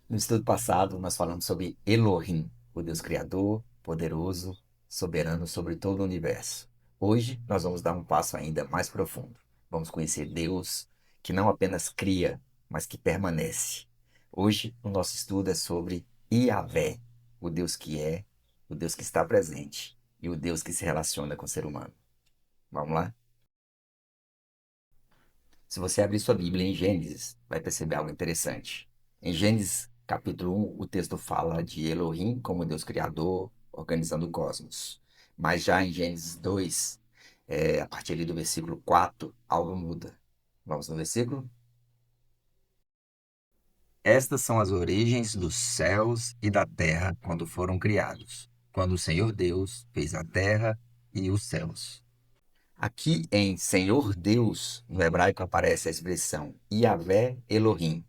No estudo passado, nós falamos sobre Elohim, o Deus Criador, poderoso, soberano sobre todo o universo. Hoje, nós vamos dar um passo ainda mais profundo. Vamos conhecer Deus, que não apenas cria, mas que permanece. Hoje, o nosso estudo é sobre Yahvé, o Deus que é, o Deus que está presente e o Deus que se relaciona com o ser humano. Vamos lá? Se você abrir sua Bíblia em Gênesis, vai perceber algo interessante. Em Gênesis, capítulo 1, o texto fala de Elohim como Deus criador, organizando o cosmos. Mas já em Gênesis 2, a partir ali do versículo 4, algo muda. Vamos no versículo? Estas são as origens dos céus e da terra quando foram criados, quando o Senhor Deus fez a terra e os céus. Aqui em Senhor Deus, no hebraico aparece a expressão Yahvé Elohim.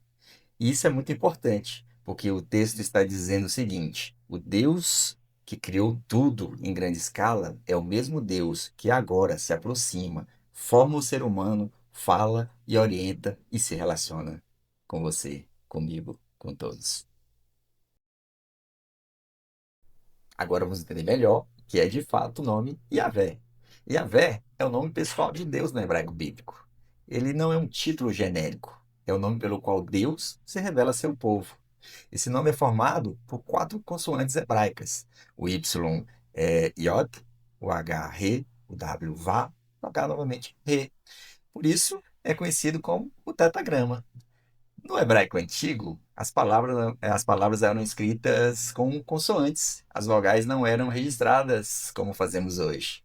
E isso é muito importante, porque o texto está dizendo o seguinte: o Deus que criou tudo em grande escala é o mesmo Deus que agora se aproxima, forma o ser humano, fala e orienta e se relaciona com você, comigo, com todos. Agora vamos entender melhor que é de fato o nome Yahvé. Yahvé é o nome pessoal de Deus no hebraico bíblico. Ele não é um título genérico, é o nome pelo qual Deus se revela a seu povo. Esse nome é formado por quatro consoantes hebraicas: o Y é Yod, o H Re, o W Vá, o H novamente Re. Por isso é conhecido como o tetagrama. No hebraico antigo, as palavras eram escritas com consoantes. As vogais não eram registradas como fazemos hoje.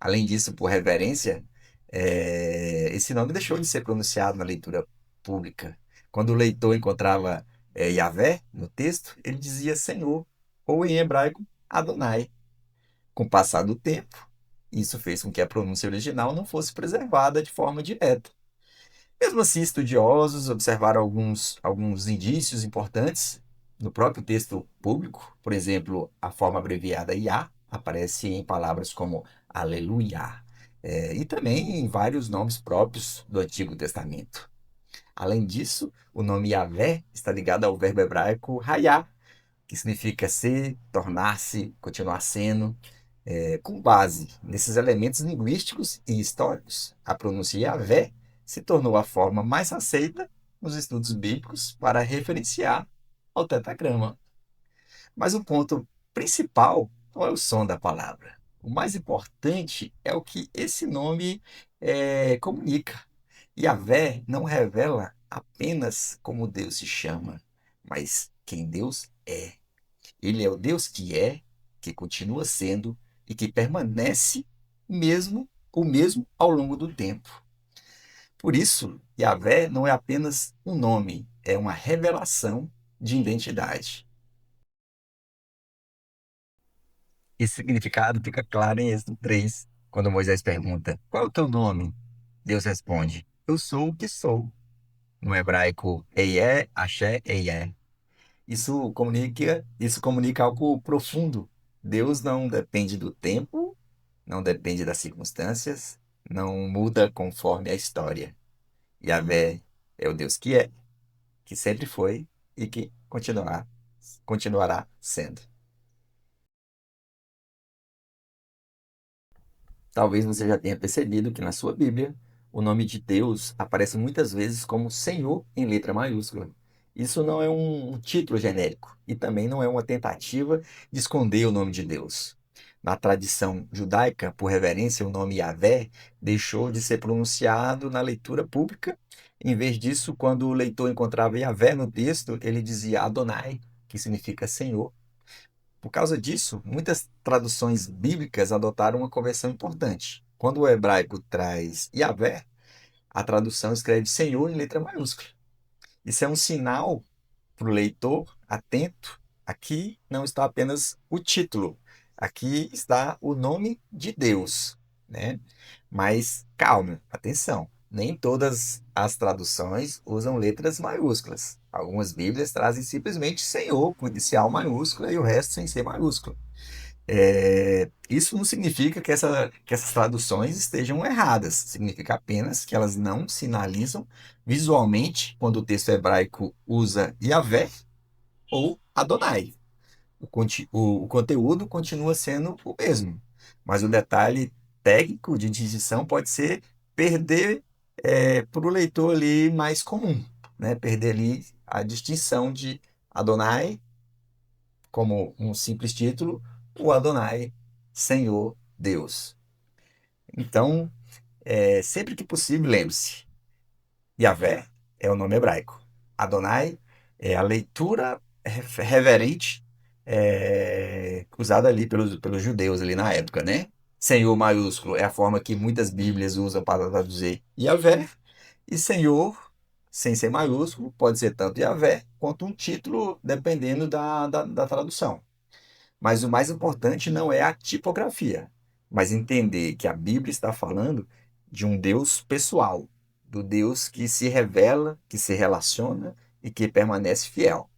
Além disso, por reverência, esse nome deixou de ser pronunciado na leitura pública. Quando o leitor encontrava Yahvé no texto, ele dizia Senhor, ou em hebraico, Adonai. Com o passar do tempo, isso fez com que a pronúncia original não fosse preservada de forma direta. Mesmo assim, estudiosos observaram alguns indícios importantes no próprio texto público. Por exemplo, a forma abreviada Yah aparece em palavras como Aleluia, e também em vários nomes próprios do Antigo Testamento. Além disso, o nome Yahvé está ligado ao verbo hebraico Hayá, que significa ser, tornar-se, continuar sendo. Com base nesses elementos linguísticos e históricos, a pronúncia Yahvé se tornou a forma mais aceita nos estudos bíblicos para referenciar ao tetagrama. Mas o ponto principal não é o som da palavra. O mais importante é o que esse nome comunica. Yahvé não revela apenas como Deus se chama, mas quem Deus é. Ele é o Deus que é, que continua sendo e que permanece mesmo o mesmo ao longo do tempo. Por isso, Yahvé não é apenas um nome, é uma revelação de identidade. Esse significado fica claro em Êxodo 3, quando Moisés pergunta: Qual é o teu nome? Deus responde: Eu sou o que sou. No hebraico, Eié, Axé, Eié. Isso comunica algo profundo. Deus não depende do tempo, não depende das circunstâncias, não muda conforme a história. Yahvé é o Deus que sempre foi e que continuará sendo. Talvez você já tenha percebido que na sua Bíblia o nome de Deus aparece muitas vezes como Senhor em letra maiúscula. Isso não é um título genérico e também não é uma tentativa de esconder o nome de Deus. Na tradição judaica, por reverência, o nome Yahvé deixou de ser pronunciado na leitura pública. Em vez disso, quando o leitor encontrava Yahvé no texto, ele dizia Adonai, que significa Senhor. Por causa disso, muitas traduções bíblicas adotaram uma conversão importante. Quando o hebraico traz Yahvé, a tradução escreve Senhor em letra maiúscula. Isso é um sinal para o leitor atento. Aqui não está apenas o título, aqui está o nome de Deus, né? Mas calma, atenção, nem todas as traduções usam letras maiúsculas. Algumas Bíblias trazem simplesmente Senhor com inicial maiúscula e o resto sem ser maiúsculo. Isso não significa que essas traduções estejam erradas, significa apenas que elas não sinalizam visualmente, quando o texto hebraico usa Yahvé, ou Adonai. O conteúdo continua sendo o mesmo, mas o detalhe técnico de distinção pode ser perder para o leitor ali mais comum, né? Perder ali a distinção de Adonai como um simples título, o Adonai, Senhor Deus. Então, sempre que possível, lembre-se, Yahvé é o nome hebraico. Adonai é a leitura reverente usada ali pelos judeus ali na época, né? Senhor maiúsculo é a forma que muitas Bíblias usam para traduzir Yahvé. E Senhor, sem ser maiúsculo, pode ser tanto Yahvé quanto um título, dependendo da tradução. Mas o mais importante não é a tipografia, mas entender que a Bíblia está falando de um Deus pessoal, do Deus que se revela, que se relaciona e que permanece fiel.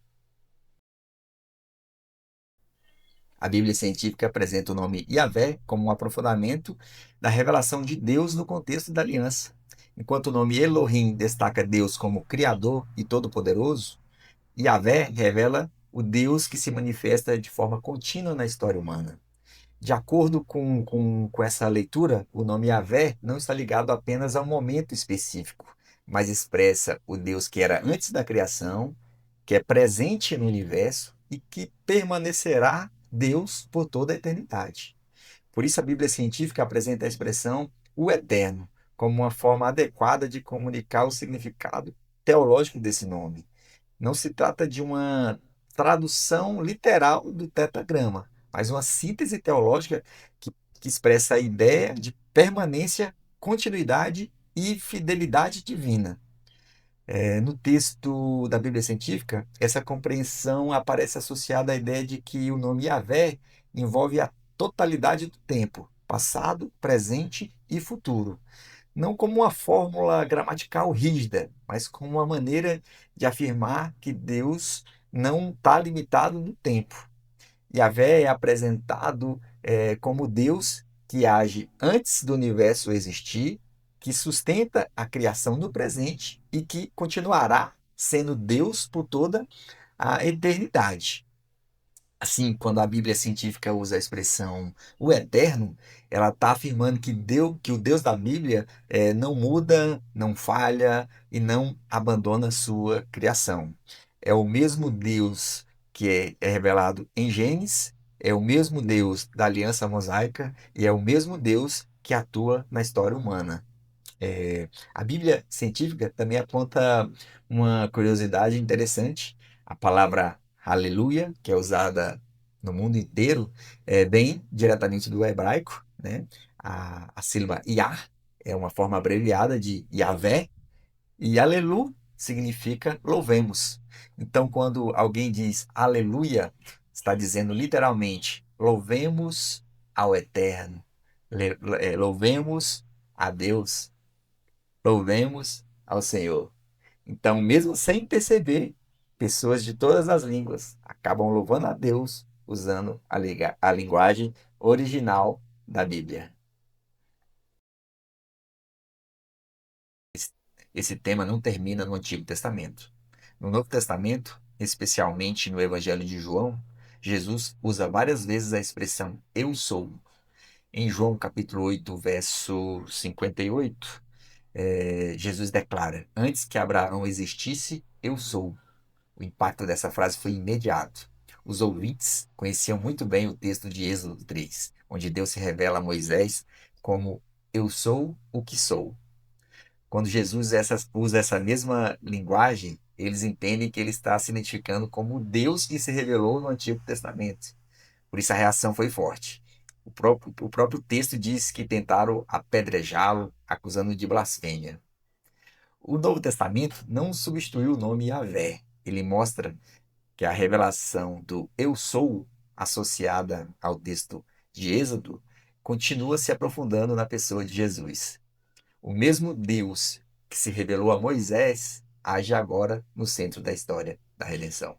A Bíblia científica apresenta o nome Yahvé como um aprofundamento da revelação de Deus no contexto da aliança. Enquanto o nome Elohim destaca Deus como Criador e Todo-Poderoso, Yahvé revela o Deus que se manifesta de forma contínua na história humana. De acordo com essa leitura, o nome Yahvé não está ligado apenas a um momento específico, mas expressa o Deus que era antes da criação, que é presente no universo e que permanecerá Deus por toda a eternidade. Por isso, a Bíblia científica apresenta a expressão o eterno como uma forma adequada de comunicar o significado teológico desse nome. Não se trata de uma tradução literal do tetragrama, mas uma síntese teológica que expressa a ideia de permanência, continuidade e fidelidade divina. No texto da Bíblia Científica, essa compreensão aparece associada à ideia de que o nome Yahvé envolve a totalidade do tempo, passado, presente e futuro, não como uma fórmula gramatical rígida, mas como uma maneira de afirmar que Deus não está limitado no tempo. Yahvé é apresentado como Deus que age antes do universo existir, que sustenta a criação no presente e que continuará sendo Deus por toda a eternidade. Assim, quando a Bíblia científica usa a expressão o eterno, ela está afirmando que o Deus da Bíblia não muda, não falha e não abandona a sua criação. É o mesmo Deus que é revelado em Gênesis, é o mesmo Deus da aliança mosaica e é o mesmo Deus que atua na história humana. A Bíblia científica também aponta uma curiosidade interessante. A palavra aleluia, que é usada no mundo inteiro, vem diretamente do hebraico, né? A sílaba Yah é uma forma abreviada de Yahvé, e alelu significa louvemos. Então, quando alguém diz aleluia, está dizendo literalmente louvemos ao Eterno, louvemos a Deus. Louvemos ao Senhor. Então, mesmo sem perceber, pessoas de todas as línguas acabam louvando a Deus usando a linguagem original da Bíblia. Esse tema não termina no Antigo Testamento. No Novo Testamento, especialmente no Evangelho de João, Jesus usa várias vezes a expressão eu sou. Em João capítulo 8, verso 58, Jesus declara: Antes que Abraão existisse, eu sou. O impacto dessa frase foi imediato. Os ouvintes conheciam muito bem o texto de Êxodo 3, onde Deus se revela a Moisés como eu sou o que sou. Quando Jesus usa essa mesma linguagem, eles entendem que ele está se identificando como o Deus que se revelou no Antigo Testamento. Por isso a reação foi forte. O próprio texto diz que tentaram apedrejá-lo, acusando de blasfêmia. O Novo Testamento não substituiu o nome Yahvé. Ele mostra que a revelação do eu sou, associada ao texto de Êxodo, continua se aprofundando na pessoa de Jesus. O mesmo Deus que se revelou a Moisés age agora no centro da história da redenção.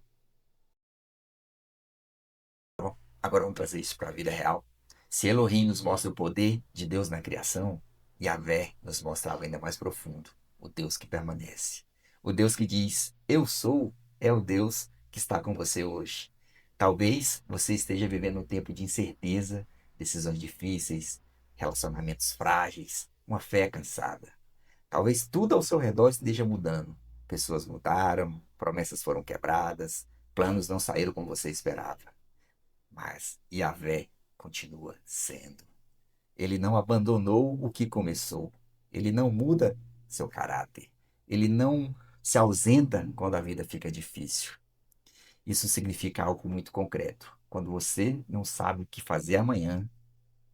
Agora vamos trazer isso para a vida real. Se Elohim nos mostra o poder de Deus na criação, Yahvé nos mostra algo ainda mais profundo, o Deus que permanece. O Deus que diz, eu sou, é o Deus que está com você hoje. Talvez você esteja vivendo um tempo de incerteza, decisões difíceis, relacionamentos frágeis, uma fé cansada. Talvez tudo ao seu redor esteja mudando. Pessoas mudaram, promessas foram quebradas, planos não saíram como você esperava. Mas Yahvé continua sendo. Ele não abandonou o que começou. Ele não muda seu caráter. Ele não se ausenta quando a vida fica difícil. Isso significa algo muito concreto. Quando você não sabe o que fazer amanhã,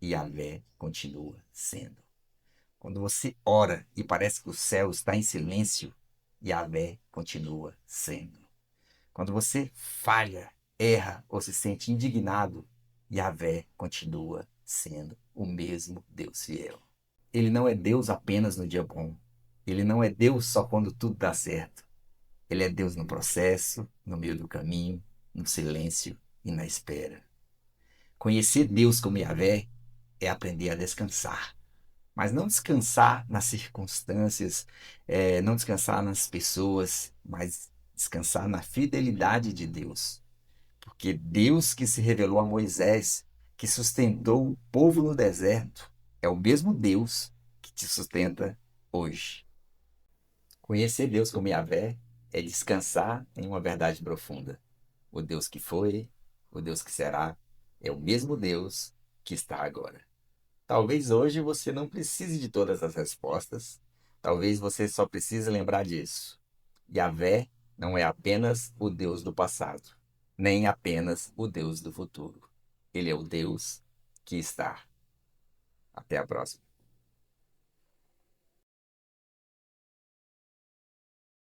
Yahvé continua sendo. Quando você ora e parece que o céu está em silêncio, Yahvé continua sendo. Quando você falha, erra ou se sente indignado, Yahvé continua sendo o mesmo Deus fiel. Ele não é Deus apenas no dia bom. Ele não é Deus só quando tudo dá certo. Ele é Deus no processo, no meio do caminho, no silêncio e na espera. Conhecer Deus como Yahvé é aprender a descansar. Mas não descansar nas circunstâncias, não descansar nas pessoas, mas descansar na fidelidade de Deus. Porque Deus que se revelou a Moisés, que sustentou o povo no deserto, é o mesmo Deus que te sustenta hoje. Conhecer Deus como Yahvé é descansar em uma verdade profunda. O Deus que foi, o Deus que será, é o mesmo Deus que está agora. Talvez hoje você não precise de todas as respostas. Talvez você só precise lembrar disso. Yahvé não é apenas o Deus do passado, nem apenas o Deus do futuro. Ele é o Deus que está. Até a próxima.